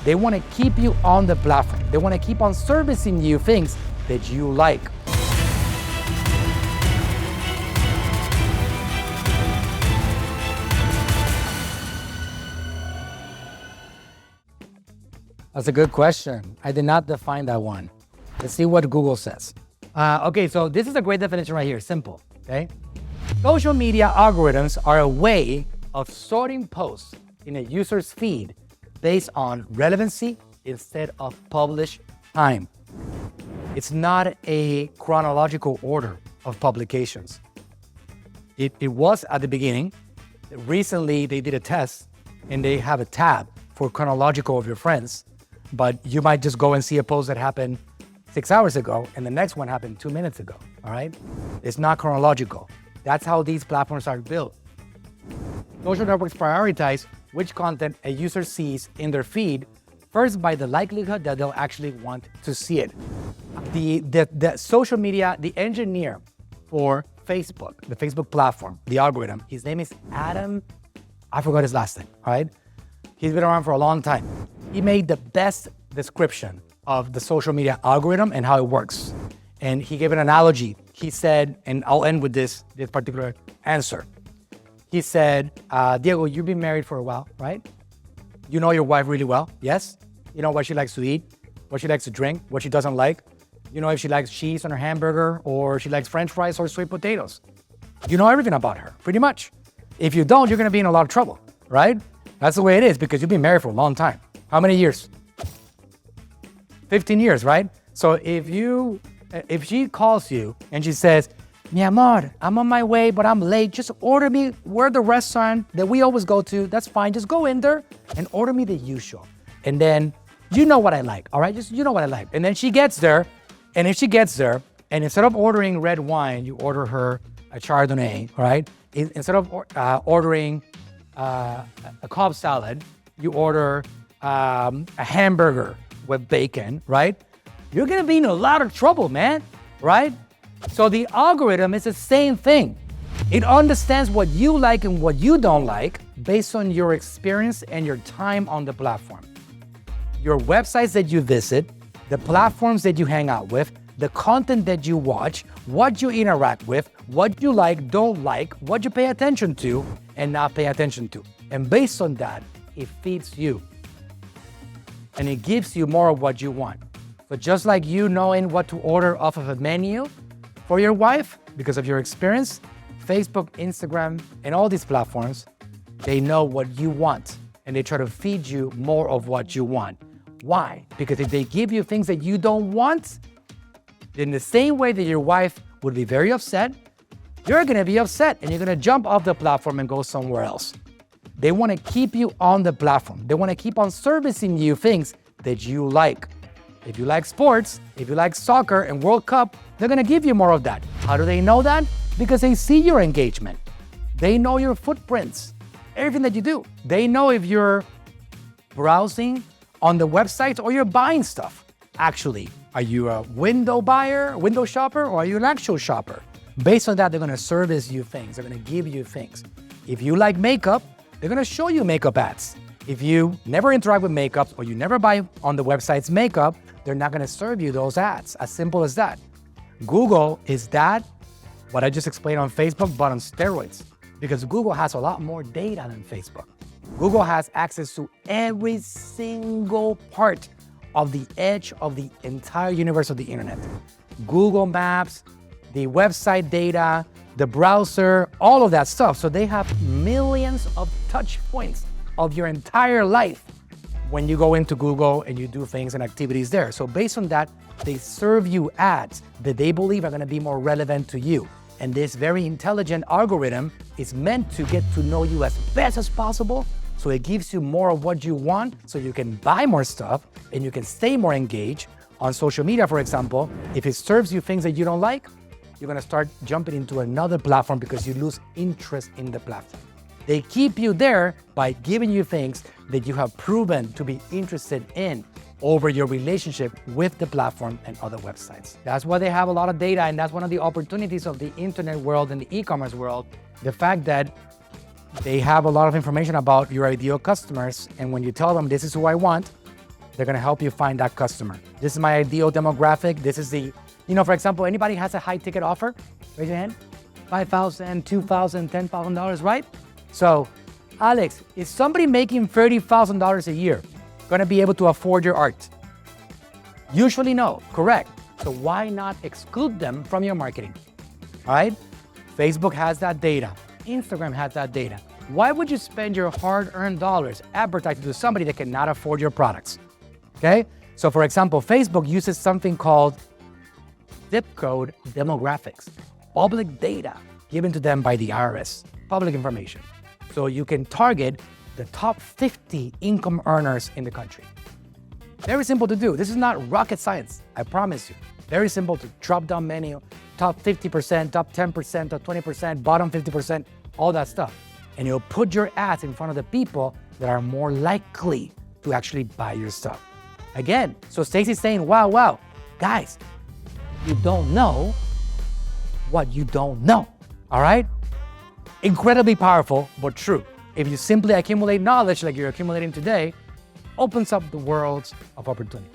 They want to keep you on the platform. They want to keep on servicing you things that you like. That's a good question. I did not define that one. Let's see what Google says. Okay, so this is a great definition right here, simple, okay? Social media algorithms are a way of sorting posts in a user's feed based on relevancy instead of published time. It's not a chronological order of publications. It was at the beginning. Recently, they did a test and they have a tab for chronological of your friends, but you might just go and see a post that happened 6 hours ago and the next one happened 2 minutes ago, all right? It's not chronological. That's how these platforms are built. Social networks prioritize which content a user sees in their feed first by the likelihood that they'll actually want to see it. The social media, the engineer for Facebook, the Facebook platform, the algorithm, his name is Adam, I forgot his last name, all right? He's been around for a long time. He made the best description of the social media algorithm and how it works. And he gave an analogy. He said, and I'll end with this particular answer. He said, Diego, you've been married for a while, right? You know your wife really well, yes? You know what she likes to eat, what she likes to drink, what she doesn't like. You know if she likes cheese on her hamburger or she likes French fries or sweet potatoes. You know everything about her, pretty much. If you don't, you're gonna be in a lot of trouble, right? That's the way it is because you've been married for a long time. How many years? 15 years, right? So if she calls you and she says, mi amor, I'm on my way, but I'm late. Just order me where the restaurant that we always go to. That's fine. Just go in there and order me the usual. And then you know what I like, all right? Just you know what I like. And then she gets there, and if she gets there, and instead of ordering red wine, you order her a Chardonnay, all right? Instead of ordering a Cobb salad, you order a hamburger with bacon, right? You're gonna be in a lot of trouble, man, right? So the algorithm is the same thing. It understands what you like and what you don't like based on your experience and your time on the platform. Your websites that you visit, the platforms that you hang out with, the content that you watch, what you interact with, what you like, don't like, what you pay attention to and not pay attention to. And based on that, it feeds you. And it gives you more of what you want. So just like you knowing what to order off of a menu for your wife, because of your experience, Facebook, Instagram, and all these platforms, they know what you want and they try to feed you more of what you want. Why? Because if they give you things that you don't want, in the same way that your wife would be very upset, you're gonna be upset and you're gonna jump off the platform and go somewhere else. They wanna keep you on the platform. They wanna keep on servicing you things that you like. If you like sports, if you like soccer and World Cup, they're gonna give you more of that. How do they know that? Because they see your engagement. They know your footprints, everything that you do. They know if you're browsing on the websites or you're buying stuff. Actually, are you a window buyer, window shopper, or are you an actual shopper? Based on that, they're gonna service you things. They're gonna give you things. If you like makeup, they're gonna show you makeup ads. If you never interact with makeup or you never buy on the website's makeup, they're not gonna serve you those ads. As simple as that. Google is that, what I just explained on Facebook, but on steroids. Because Google has a lot more data than Facebook. Google has access to every single part of the edge of the entire universe of the internet. Google Maps, the website data, the browser, all of that stuff. So they have millions of touch points of your entire life when you go into Google and you do things and activities there. So based on that, they serve you ads that they believe are gonna be more relevant to you. And this very intelligent algorithm is meant to get to know you as best as possible. So it gives you more of what you want so you can buy more stuff and you can stay more engaged. On social media, for example, if it serves you things that you don't like, you're gonna start jumping into another platform because you lose interest in the platform. They keep you there by giving you things that you have proven to be interested in over your relationship with the platform and other websites. That's why they have a lot of data, and that's one of the opportunities of the internet world and the e-commerce world. The fact that they have a lot of information about your ideal customers, and when you tell them this is who I want, They're gonna help you find that customer. This is my ideal demographic. This is the, for example, anybody has a high ticket offer? Raise your hand. $5,000, $2,000, $10,000, right? So, Alex, is somebody making $30,000 a year gonna be able to afford your art? Usually no, correct. So why not exclude them from your marketing? All right? Facebook has that data. Instagram has that data. Why would you spend your hard-earned dollars advertising to somebody that cannot afford your products? Okay? So for example, Facebook uses something called zip code demographics, public data given to them by the IRS, public information. So you can target the top 50 income earners in the country. Very simple to do. This is not rocket science, I promise you. Very simple to drop down menu, top 50%, top 10%, top 20%, bottom 50%, all that stuff. And you'll put your ads in front of the people that are more likely to actually buy your stuff. Again, so Stacy's saying, wow, guys, you don't know what you don't know, all right? Incredibly powerful, but true. If you simply accumulate knowledge like you're accumulating today, opens up the worlds of opportunity.